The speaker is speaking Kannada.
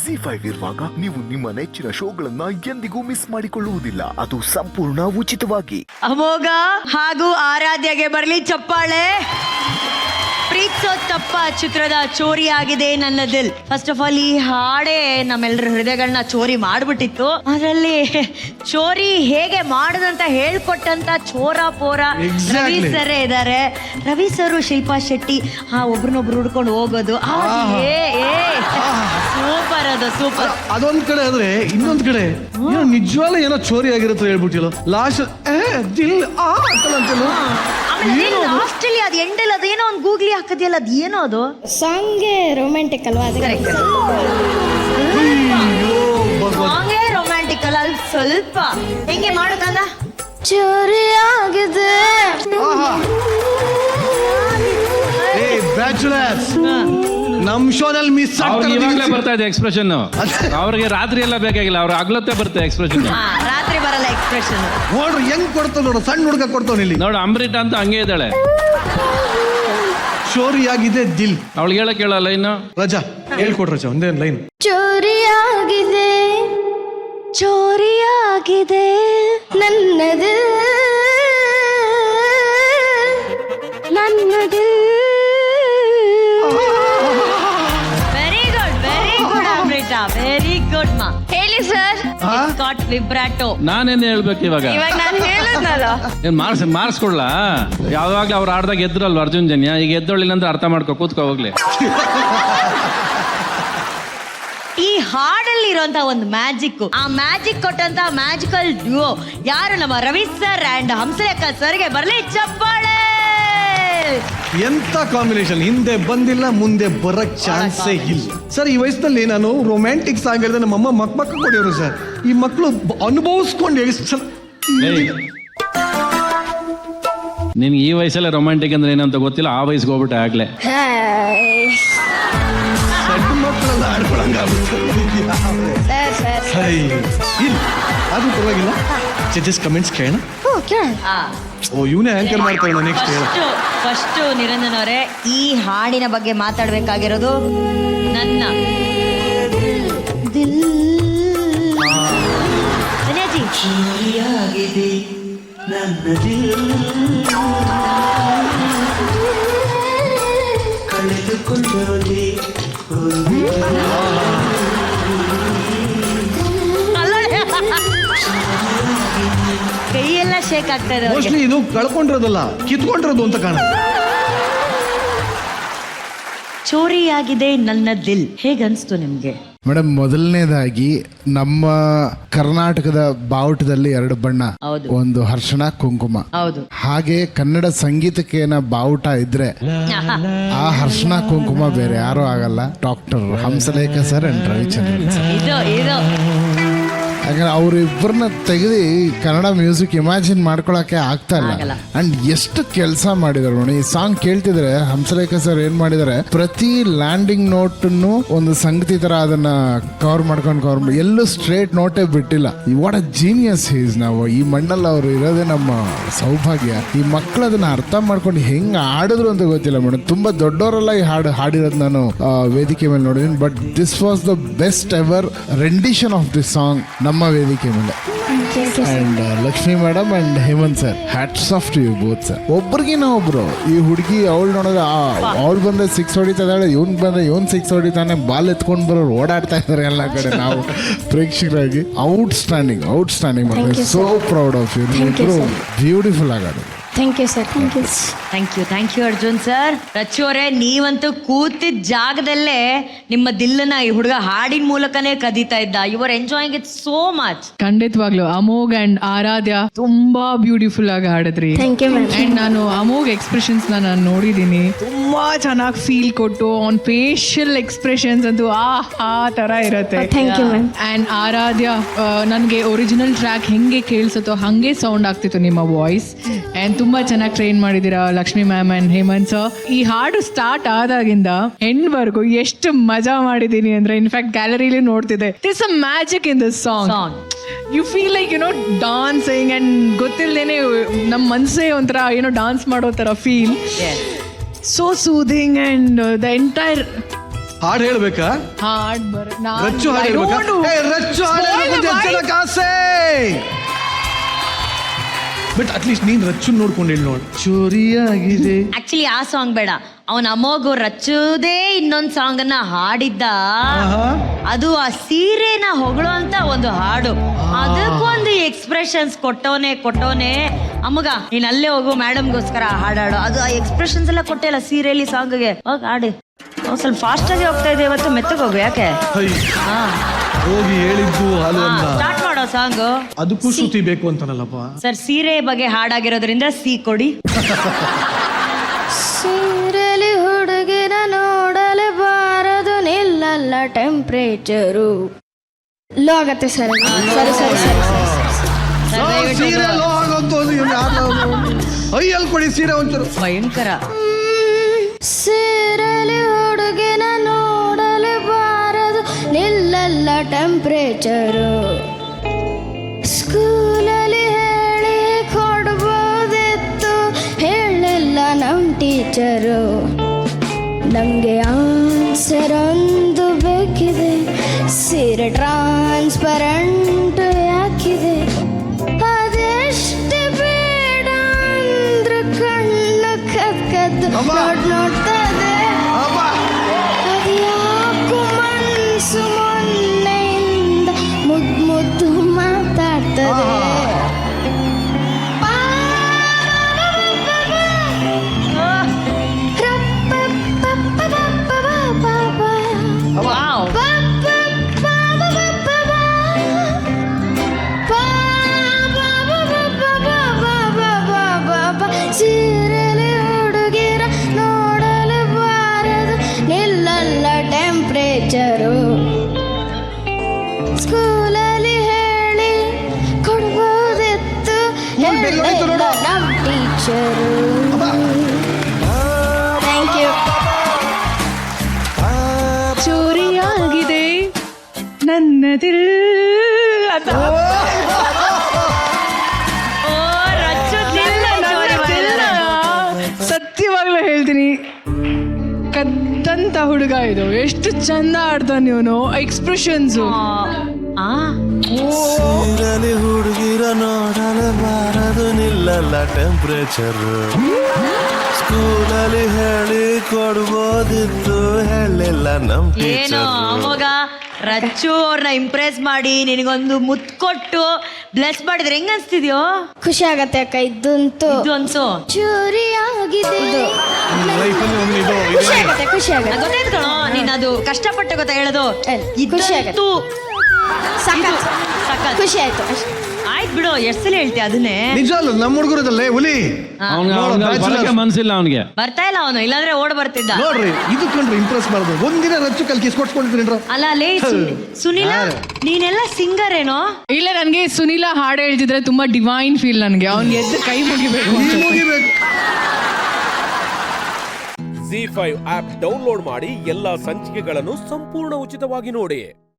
ZEE5 ಇರುವಾಗ ನೀವು ನಿಮ್ಮ ನೆಚ್ಚಿನ ಶೋಗಳನ್ನ ಎಂದಿಗೂ ಮಿಸ್ ಮಾಡಿಕೊಳ್ಳುವುದಿಲ್ಲ. ಅದು ಸಂಪೂರ್ಣ ಉಚಿತವಾಗಿ. ಅಮೋಘ ಹಾಗೂ ಆರಾಧ್ಯಗೆ ಬರಲಿ ಚಪ್ಪಾಳೆ. ಪ್ರೀತ್ಸೋ ತಪ್ಪ ಚಿತ್ರದ ಚೋರಿ ಆಗಿದೆ ನನ್ನ ದಿಲ್. ಫಸ್ಟ್ ಆಫ್ ಆಲ್ ಈ ಹಾಡೇ ನಮ್ಮೆಲ್ಲರ ಹೃದಯಗಳನ್ನ ಚೋರಿ ಮಾಡ್ಬಿಟ್ಟಿತ್ತು. ಅದರಲ್ಲಿ ಚೋರಿ ಹೇಗೆ ಮಾಡುದಂತ ಹೇಳ್ಕೊಟ್ಟಂತ ಚೋರ ಪೋರ ರವಿ ಸರ್ ಇದ್ದಾರೆ. ರವಿ ಸರ್, ಶಿಲ್ಪಾ ಶೆಟ್ಟಿ ಒಬ್ರನ್ನೊಬ್ರು ಹುಡ್ಕೊಂಡು ಹೋಗೋದು ಸೂಪರ್. ಅದು ಸೂಪರ್. ಅದೊಂದ್ ಕಡೆ ಆದ್ರೆ ಇನ್ನೊಂದ್ ಕಡೆ ನಿಜವಾಗ್ಲೂ ಏನೋ ಚೋರಿ ಆಗಿರುತ್ತೆ ಹೇಳ್ಬಿಟ್ಟಿಲ್ಲ. ಲಾಸ್ಟ್ ದಿಲ್ ಅಂತಲ್ಲ ಲಾಸ್ಟ್ ಅಲ್ಲಿ ಅದು ಎಂಡಲ್ಲಿ ಅದೇನೋ ಒಂದು ಗೂಗ್ಲಿ ಹಾಕದಿಯಲ್ಲ, ಅದು ಏನೋ ಅದು ಸಾಂಗ್ ರೊಮ್ಯಾಂಟಿಕ್ ಅಲ್ವಾ? ಸಾಂಗೇ ರೊಮ್ಯಾಂಟಿಕ್ ಅಲ್ಲ, ಅಲ್ಲಿ ಸ್ವಲ್ಪ ಹೆಂಗೆ ಮಾಡೋದಲ್ಲ. ಚೋರಿ ಆಗಿದೆ ಬ್ಯಾಚುಲರ್ಸ್ ನಮ್ ಶೋನಲ್ಲಿ ಮಿಸ್ ಇವಾಗಲೇ ಬರ್ತಾ ಇದೆ ಎಕ್ಸ್ಪ್ರೆಷನ್. ಅವ್ರಿಗೆ ರಾತ್ರಿ ಎಲ್ಲ ಬೇಕಾಗಿಲ್ಲ, ಅವ್ರ ಆಗ್ಲತ್ತೆ ಬರುತ್ತೆ ಎಕ್ಸ್ಪ್ರೆಷನ್. ರಾತ್ರಿ ಬರಲ್ಲ ಎಕ್ಸ್ಪ್ರೆಷನ್. ನೋಡ್ರಿ ಹೆಂಗ್ ಕೊಡ್ತಾವ ನೋಡು, ಸಣ್ಣ ಹುಡುಗ ಕೊಡ್ತಾವ ಇಲ್ಲಿ ನೋಡು. ಅಮೃತ ಅಂತ ಹಂಗೆ ಇದ್ದಾಳೆ. ಚೋರಿ ಆಗಿದೆ ದಿಲ್. ಅವಳಿಗೆ ಹೇಳಕ್ ಹೇಳಲ್ಲ ಇನ್ನು. ರಜಾ ಹೇಳ್ಕೊಡ್ರ ರಜಾ ಒಂದೇ ಲೈನ್. ಚೋರಿ ಆಗಿದೆ, ಚೋರಿ ಆಗಿದೆ ನನ್ನದು ನನ್ನದು. ವೆರಿ ಗುಡ್ ಅಮೃತ, ವೆರಿ ಗುಡ್ ಮಾ. ಹೇಳಿ ಸರ್. ಗಾಟ್ ವಿಬ್ರಾಟೋ. ನಾನೇನ್ ಹೇಳ್ಬೇಕು ಇವಾಗ ನಾನು ಹೇಳಿದ್ನಲ್ಲ. ಏನ್ ಮಾರ್ಸ್ಕೊಡ್ಲಾ? ಯಾವಾಗ್ಲೂ ಅವ್ರು ಆಡ್ದಾಗ ಎದ್ರಲ್ವ ಅರ್ಜುನ್ ಜನ್ಯ, ಈಗ ಎದ್ದೊಳ್ಳಿಲ್ಲ ಅಂದ್ರೆ ಅರ್ಥ ಮಾಡ್ಕೊ, ಕೂತ್ಕೋ ಹೋಗ್ಲಿ. ಈ ಹಾಡಲ್ಲಿ ಇರುವಂತ ಒಂದು ಮ್ಯಾಜಿಕ್, ಆ ಮ್ಯಾಜಿಕ್ ಕೊಟ್ಟಂತ ಮ್ಯಾಜಿಕಲ್ ಡ್ಯೂಯೋ ಯಾರು? ನಮ್ಮ ರವಿ ಸರ್ ಅಂಡ್ ಹಂಸಲೇಖ ಸರ್ಗೆ ಬರಲಿ ಚಪ್ಪಾಳೆ. ಎಂತ ಕಾಂಬಿನೇಷನ್. ಹಿಂದೆ ಬಂದಿಲ್ಲ, ಮುಂದೆ ಬರಕ್ ಚಾನ್ಸೇ ಇಲ್ಲ ಸರ್. ಈ ವಯಸ್ಸಿನಲ್ಲಿ ನಾನು ರೊಮ್ಯಾಂಟಿಕ್ ಸಾಂಗ್ ಹೇಳಿದ್ರೆ ನಮ್ಮಮ್ಮ ಮಕ್ಕ ಕೊಡಿಯೋರು ಸರ್. ಈ ಮಕ್ಕಳು ಅನುಭವಿಸ್ಕೊಂಡು ಎಷ್ಟು ನಿನ್ಗೆ ಈ ವಯಸ್ಸಲ್ಲೇ ರೊಮ್ಯಾಂಟಿಕ್ ಅಂದ್ರೆ ಏನಂತ ಗೊತ್ತಿಲ್ಲ, ಆ ವಯಸ್ಸಿಗೆ ಹೋಗ್ಬಿಟ್ಟೆ ಆಗ್ಲೇ. ಸಣ್ಣ ಮಕ್ಕಳೆಲ್ಲ ಆಡ್ಕೊಳಂಗ ಅದು ಪರವಾಗಿಲ್ಲ. ಜಡ್ಜಸ್ ಕಮೆಂಟ್ಸ್ ಕೇಳೋಣ. ಓ ಇವನೇ ಆಂಕರ್ ಮಾಡ್ತಾರೆ ನೆಕ್ಸ್ಟ್. ಫಸ್ಟ್ ನಿರಂಜನ್ ಅವರೇ, ಈ ಹಾಡಿನ ಬಗ್ಗೆ ಮಾತಾಡ್ಬೇಕಾಗಿರೋದು ನನ್ನ ಚೋರಿಯಾಗಿದೆ ನನ್ನ ದಿಲ್, ಕಳೆದುಕೊಂಡೋದೆ ಕೈಯೆಲ್ಲ ಶೇಕ್ ಆಗ್ತಾ ಇದೆ. ಮೋಸ್ಟ್ಲಿ ಇದು ಕಳ್ಕೊಂಡಿರೋದಲ್ಲ, ಕಿತ್ಕೊಂಡಿರೋದು ಅಂತ ಕಾಣ. ಚೋರಿಯಾಗಿದೆ ನನ್ನ ದಿಲ್ ಹೇಗನ್ಸ್ತು ನಿಮ್ಗೆ? ಮೇಡಮ್, ಮೊದಲನೇದಾಗಿ ನಮ್ಮ ಕರ್ನಾಟಕದ ಬಾವುಟದಲ್ಲಿ 2 ಬಣ್ಣ, ಒಂದು ಅರ್ಶಿಣ ಕುಂಕುಮ. ಹೌದು. ಹಾಗೆ ಕನ್ನಡ ಸಂಗೀತಕ್ಕೆ ಬಾವುಟ ಇದ್ರೆ ಆ ಅರ್ಶಿಣ ಕುಂಕುಮ ಬೇರೆ ಯಾರು ಆಗಲ್ಲ, doctor Hamsalekha sir and Ravichandran sir. ಯಾಕಂದ್ರೆ ಅವ್ರಿಬ್ಬರನ್ನ ತೆಗೆದು ಕನ್ನಡ ಮ್ಯೂಸಿಕ್ ಇಮ್ಯಾಜಿನ್ ಮಾಡ್ಕೊಳಕ್ಕೆ ಆಗ್ತಾ ಇಲ್ಲ. ಅಂಡ್ ಎಷ್ಟು ಕೆಲಸ ಮಾಡಿದಾರೆ ನೋಡಿ. ಈ ಸಾಂಗ್ ಕೇಳ್ತಿದ್ರೆ ಹಂಸಲೇಖ ಸರ್ ಏನ್ ಮಾಡಿದಾರೆ, ಪ್ರತಿ ಲ್ಯಾಂಡಿಂಗ್ ನೋಟನ್ನು ಒಂದು ಸಂಗತಿ ತರ ಅದನ್ನ ಕವರ್ ಮಾಡ್ಕೊಂಡು ಎಲ್ಲೂ ಸ್ಟ್ರೇಟ್ ನೋಟೇ ಬಿಟ್ಟಿಲ್ಲ. What a genius is. ನಾವು ಈ ಮಣ್ಣಲ್ಲಿ ಅವ್ರು ಇರೋದೇ ನಮ್ಮ ಸೌಭಾಗ್ಯ. ಈ ಮಕ್ಕಳು ಅದನ್ನ ಅರ್ಥ ಮಾಡ್ಕೊಂಡು ಹೆಂಗ್ ಆಡಿದ್ರು ಅಂತ ಗೊತ್ತಿಲ್ಲ ಮೇಡಮ್. ತುಂಬಾ ದೊಡ್ಡವರೆಲ್ಲ ಈ ಹಾಡಿರೋದು ನಾನು ವೇದಿಕೆ ಮೇಲೆ ನೋಡಿದೀನಿ. But this was the best ever rendition of this song ನಮ್ಮ ವೇದಿಕೆ ಮೇಲೆ. And Lakshmi madam and Hemant sir, hats off to you both sir. ಒಬ್ರಿಗಿನ ಒಬ್ರು. ಈ ಹುಡುಗಿ ಅವಳು ನೋಡಿದ್ರೆ ಅವಳು ಬಂದ್ರೆ 6 ಹೊಡಿತಾಳೆ, ಇವನ್ ಬಂದ್ರೆ ಇವನ್ 6 ಹೊಡಿತಾನೆ. ಬಾಲ್ ಎತ್ಕೊಂಡ್ ಬರೋರು ಓಡಾಡ್ತಾ ಇದಾರೆ ಎಲ್ಲ ಕಡೆ. ನಾವು ಪ್ರೇಕ್ಷಕರಾಗಿ outstanding so proud of you. ಇಬ್ರು ಬ್ಯೂಟಿಫುಲ್ ಆಗೋದು. Thank you sir. Thank you Arjun sir. Rachchu ಅವರೇ, ನೀವಂತೂ ಕೂತಿದ್ದ ಜಾಗದಲ್ಲೇ ನಿಮ್ಮ ದಿಲ್ಲನ್ನ ಈ ಹುಡುಗ ಹಾಡಿನ ಮೂಲಕನೇ ಕದೀತಾ ಇದ್ದ. You are enjoying it so much. ಖಂಡಿತವಾಗ್ಲು ಅಮೋಘ್ ಅಂಡ್ ಆರಾಧ್ಯ ತುಂಬಾ ಬ್ಯೂಟಿಫುಲ್ ಆಗಿ ಹಾಡಿದ್ರಿ. ಅಂಡ್ ನಾನು ಅಮೋಘ್ ಎಕ್ಸ್ಪ್ರೆಷನ್ಸ್ ನಾನು ನೋಡಿದೀನಿ, ತುಂಬಾ ಚೆನ್ನಾಗಿ ಫೀಲ್ ಕೊಟ್ಟು ಆನ್ ಫೇಶಿಯಲ್ ಎಕ್ಸ್ಪ್ರೆಷನ್ಸ್ ಅಂತೂ ಆ ತರ ಇರುತ್ತೆ. ಅಂಡ್ ಆರಾಧ್ಯ, ನನಗೆ ಒರಿಜಿನಲ್ ಟ್ರ್ಯಾಕ್ ಹೆಂಗೆ ಕೇಳಿಸುತ್ತೋ ಹಂಗೆ ಸೌಂಡ್ ಆಗ್ತಿತ್ತು ನಿಮ್ಮ ವಾಯ್ಸ್. ಅಂಡ್ ತುಂಬಾ ಚೆನ್ನಾಗಿ ಟ್ರೈನ್ ಮಾಡಿದೀರಾ Lakshmi ma'am and Hemant sir. ಈ ಹಾಡು ಸ್ಟಾರ್ಟ್ ಆದಾಗಿಂದ ಎಂಡ್ ವರ್ಗು ಎಷ್ಟು ಮಜಾ ಮಾಡಿದೀನಿ ಅಂದ್ರೆ, ಇನ್ಫ್ಯಾಕ್ಟ್ ಗ್ಯಾಲರಿಲಿ ನೋಡ್ತಿದ್ದೆ. This a magic in this song. You feel like dancing and ಗೊತ್ತಿಲ್ಲದೇನೆ ನಮ್ಮ ಮನಸ್ಸೇ ಒಂಥರ ಡಾನ್ಸ್ ಮಾಡೋ ತರ feel. So soothing and the entire ಹಾಡು ಹೇಳ್ಬೇಕಾ? ಹಾಡ್ ರಚ್ಚು ಹಾಡು ಹೇಳ್ಬೇಕಾ? ರಚ್ಚು ಹಾಡು ಹೇಳ್ಬೇಕು ಅಂತ ಜನಕ್ಕೆ ಆಸೆ. ಬಟ್ ಅಟ್ಲೀಸ್ಟ್ ನೀನ್ ರಚ್ಚು ನೋಡ್ಕೊಂಡು ಹೇಳಿ ನೋಡು. ಚೋರಿಯಾಗಿದೆ. ಆಕ್ಚುಲಿ ಆ ಸಾಂಗ್ ಬೇಡ, ಅವನ ಅಮೋಘು ರಚ್ಚುದೇ ಇನ್ನೊಂದ್ ಸಾಂಗ್ ಅನ್ನ ಹಾಡಿದ್ದ. ಅದು ಆ ಸೀರೆನ ಹೊಗಳೋ ಅಂತ ಒಂದು ಹಾಡು, ಅದಕ್ಕೊಂದು ಎಕ್ಸ್ಪ್ರೆಷನ್ಸ್ ಕೊಟ್ಟೋನೆ ಅಮ್ಮಗ ನೀನ್ ಅಲ್ಲೇ ಹೋಗು ಮೇಡಮ್ಗೋಸ್ಕರ ಹಾಡಾಡು. ಅದು ಆ ಎಕ್ಸ್ಪ್ರೆಷನ್ಸ್ ಎಲ್ಲ ಕೊಟ್ಟಿಲ್ಲ ಸೀರೆಯಲ್ಲಿ ಸಾಂಗ್ಗೆ. ಹೋಗಿ ಹಾಡಿ. ಸ್ವಲ್ಪ ಫಾಸ್ಟ್ ಆಗಿ ಹೋಗ್ತಾ ಇದೆ ಇವತ್ತು, ಮೆತ್ತಗೆ ಹೋಗು. ಯಾಕೆ ಹೋಗಿ ಹೇಳಿದ್ದು ಹಾಲು ಅಲ್ಲ. ಸ್ಟಾರ್ಟ್ ಮಾಡೋ ಸಾಂಗ್. ಅದಕ್ಕೂ ಶ್ರುತಿ ಬೇಕು ಅಂತಾನಲ್ಲಪ್ಪ ಸರ್, ಸೀರೆ ಬಗ್ಗೆ ಹಾಡಾಗಿರೋದ್ರಿಂದ ಸಿ ಕೊಡಿ. ಸೀರೆಲಿ ಹುಡುಗಿನ ನೋಡಲು ಬಾರದು, ನಿಲ್ಲಲ್ಲ ಟೆಂಪ್ರೇಚರು. ಲೋ ಆಗತ್ತೆ ಸರ್. ಸೀರೆ ಲೋ ಆಗೋದು. ಅಯ್ಯಲ್ಲಿ ಕೊಡಿ ಸೀರೆ ಒಂಚೂರು. ಭಯಂಕರ. ಸೀರೆಲಿ ಹುಡುಗಿನ ನೋಡಲು ಬಾರದು, ನಿಲ್ಲಲ್ಲ ಟೆಂಪ್ರೇಚರು. ಸ್ಕೂಲಲ್ಲಿ ಹೇಳಿ ಕೊಡ್ಬೋದಿತ್ತು, ಹೇಳಿಲ್ಲ ನಮ್ ಟೀಚರು. ನಮಗೆ ಆನ್ಸರ್ ಒಂದು ಬೇಕಿದೆ, ಸೀರೆ ಟ್ರಾನ್ಸ್ಪರೆಂಟ್ ಯಾಕಿದೆ. ಅದೆಷ್ಟು ಬೇಡ ಅಂದ್ರು ಕಣ್ಣು ಕದ್ದು ನೋಡ್ತದೆ. ಅದ್ಯಾಕೋ ಮನ್ಸು ಮೊನ್ನೆಯಿಂದ ಮುದ್ದು ಮಾತಾಡ್ತದೆ. ಸೀರೆಲಿ ಹುಡುಗಿರ ನೋಡಲು ಬಾರದು, ನಿಲ್ಲಲ್ಲ ಟೆಂಪ್ರೇಚರು. ಸ್ಕೂಲಲ್ಲಿ ಹೇಳಿ ಕೊಡ್ಬೋದಿತ್ತು, ಹೇಳಿಲ್ಲ ನಮ್ ಟೀಚರು. Thank you. ಚೋರಿಯಾಗಿದೆ ನನ್ನದಿಲ್ ಅಂತ. ಸತ್ಯವಾಗ್ಲೂ ಹೇಳ್ತೀನಿ, ಕದ್ದಂತ ಹುಡುಗ ಇದು. ಎಷ್ಟು ಚಂದ ಆಡ್ತಾನೆ ಇವನು. ಎಕ್ಸ್ಪ್ರೆಷನ್ಸು. ಸೀರೆಲಿ ಹುಡುಗಿರ ನೋಡಲು ಬಾರದು, ನಿಲ್ಲಲ್ಲ ಟೆಂಪ್ರೇಚರ್. ಸ್ಕೂಲಲ್ಲಿ ಹೇಳಿ ಕೊಡ್ಬೋದಿತ್ತು, ಹೇಳಿಲ್ಲ ನಮ್ ಏನೋ ಟೀಚರ್. ಅಮೋಘ ರಚ್ಚು ಅವ್ರನ್ನ ಇಂಪ್ರೆಸ್ ಮಾಡಿ ನಿನಗೊಂದು ಮುತ್ತು ಕೊಟ್ಟು ಬ್ಲೆಸ್ ಮಾಡಿದ್ರೆ ಹೆಂಗ ಅನ್ಸ್ತಿದ್ಯೋ? ಖುಷಿ ಆಗತ್ತೆ ಅಕ್ಕ. ಇದಂತೂ ಇದು ಅನ್ಸು. ಚೋರಿಯಾಗಿದೆ. ಖುಷಿ ಆಗತ್ತೆ, ಖುಷಿ ಆಗತ್ತೆ. ಗೊತ್ತಾಯ್ತು ಕಣೋ, ನೀನ್ ಅದು ಕಷ್ಟಪಟ್ಟು ಗೊತ್ತಾ ಹೇಳೋದು. ಖುಷಿ ಆಗತ್ತೆ. ಇದಂತೂ ಸಖತ್ ಸಖತ್. ಖುಷಿ ಆಯ್ತು. ಆಯ್ತು ಬಿಡು, ಎಷ್ಟು ಸಲ ಹೇಳ್ತೀಯ ಅದನ್ನೇ. ನಿಜ ಅಲ್ಲ, ನಮ್ಮ ಹುಡುಗರದಲ್ಲೇ ಹುಲಿ ಬರಕ್ಕೆ ಮನ್ಸಿಲ್ಲ ಅವನಿಗೆ. ಬರ್ತಾ ಇಲ್ಲ ಅವನು, ಇಲ್ಲಾಂದ್ರೆ ಓಡ್ ಬರ್ತಿದ್ದ. ನೋಡ್ರಿ, ಇದು ಕಂಡ್ರಿ ಇಂಪ್ರೆಸ್ ಮಾಡೋದು. ಒಂದಿನ ರಚ್ಚು ಕಲ್ ಕಿಸ್ಕೊಟ್ಕೊಂಡಿದ್ರಿ. ಅಲ್ಲ ಲೇ ಸುನಿಲ, ನೀನೆಲ್ಲ ಸಿಂಗರ್ ಏನೋ? ಇಲ್ಲ, ನನಗೆ ಸುನಿಲ ಹಾಡು ಹೇಳ್ತಿದ್ರೆ ತುಂಬಾ ಡಿವೈನ್ ಫೀಲ್. ನನಗೆ ಅವ್ನಿಗೆ ಎದ್ದು ಕೈ ಮುಗಿಬೇಕು. ZEE5 ಆಪ್ ಡೌನ್ಲೋಡ್ ಮಾಡಿ ಎಲ್ಲಾ ಸಂಚಿಕೆಗಳನ್ನು ಸಂಪೂರ್ಣ ಉಚಿತವಾಗಿ ನೋಡಿ.